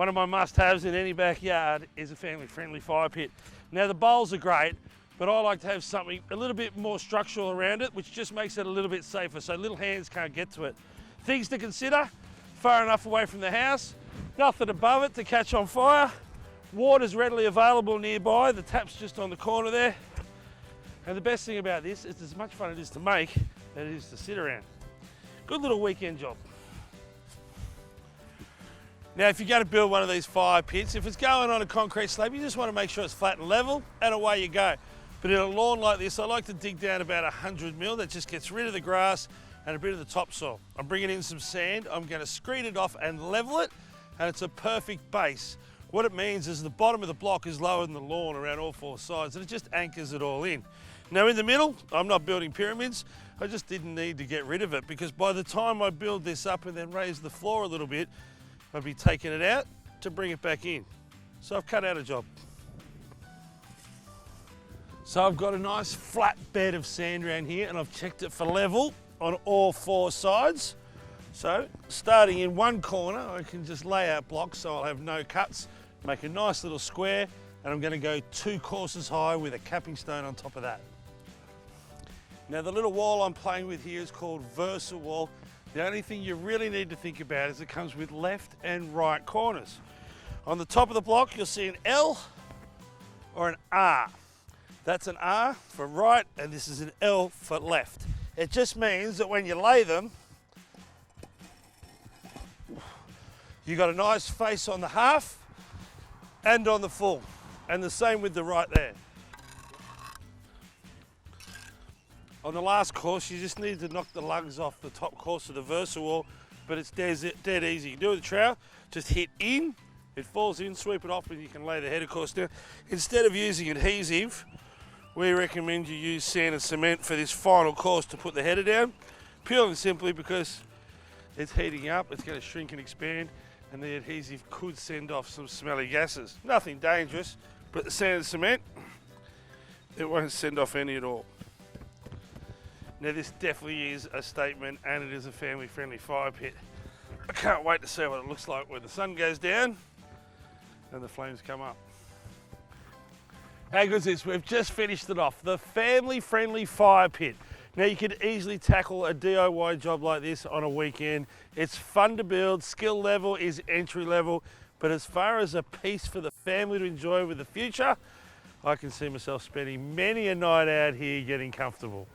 One of my must-haves in any backyard is a family-friendly fire pit. Now the bowls are great, but I like to have something a little bit more structural around it, which just makes it a little bit safer so little hands can't get to it. Things to consider: far enough away from the house, nothing above it to catch on fire, water's readily available nearby, the tap's just on the corner there. And the best thing about this is as much fun it is to make as it is to sit around. Good little weekend job. Now, if you're going to build one of these fire pits, if it's going on a concrete slab, you just want to make sure it's flat and level, and away you go. But in a lawn like this, I like to dig down about 100 mil. That just gets rid of the grass and a bit of the topsoil. I'm bringing in some sand. I'm going to screed it off and level it, and it's a perfect base. What it means is the bottom of the block is lower than the lawn around all four sides, and it just anchors it all in. Now in the middle, I'm not building pyramids. I just didn't need to get rid of it, because by the time I build this up and then raise the floor a little bit, I'll be taking it out to bring it back in. So I've cut out a job. So I've got a nice flat bed of sand around here, and I've checked it for level on all four sides. So starting in one corner, I can just lay out blocks so I'll have no cuts, make a nice little square, and I'm going to go 2 courses high with a capping stone on top of that. Now the little wall I'm playing with here is called Versawall. The only thing you really need to think about is it comes with left and right corners. On the top of the block, you'll see an L or an R. That's an R for right, and this is an L for left. It just means that when you lay them, you got a nice face on the half and on the full, and the same with the right there. On the last course, you just need to knock the lugs off the top course of the Versawall, but it's dead easy. You do it with a trowel, just hit in, it falls in, sweep it off, and you can lay the header course down. Instead of using adhesive, we recommend you use sand and cement for this final course to put the header down, purely and simply because it's heating up, it's going to shrink and expand, and the adhesive could send off some smelly gases. Nothing dangerous, but the sand and cement, it won't send off any at all. Now this definitely is a statement, and it is a family-friendly fire pit. I can't wait to see what it looks like when the sun goes down and the flames come up. How good is this? We've just finished it off, the family-friendly fire pit. Now you could easily tackle a DIY job like this on a weekend. It's fun to build, skill level is entry level, but as far as a piece for the family to enjoy with the future, I can see myself spending many a night out here getting comfortable.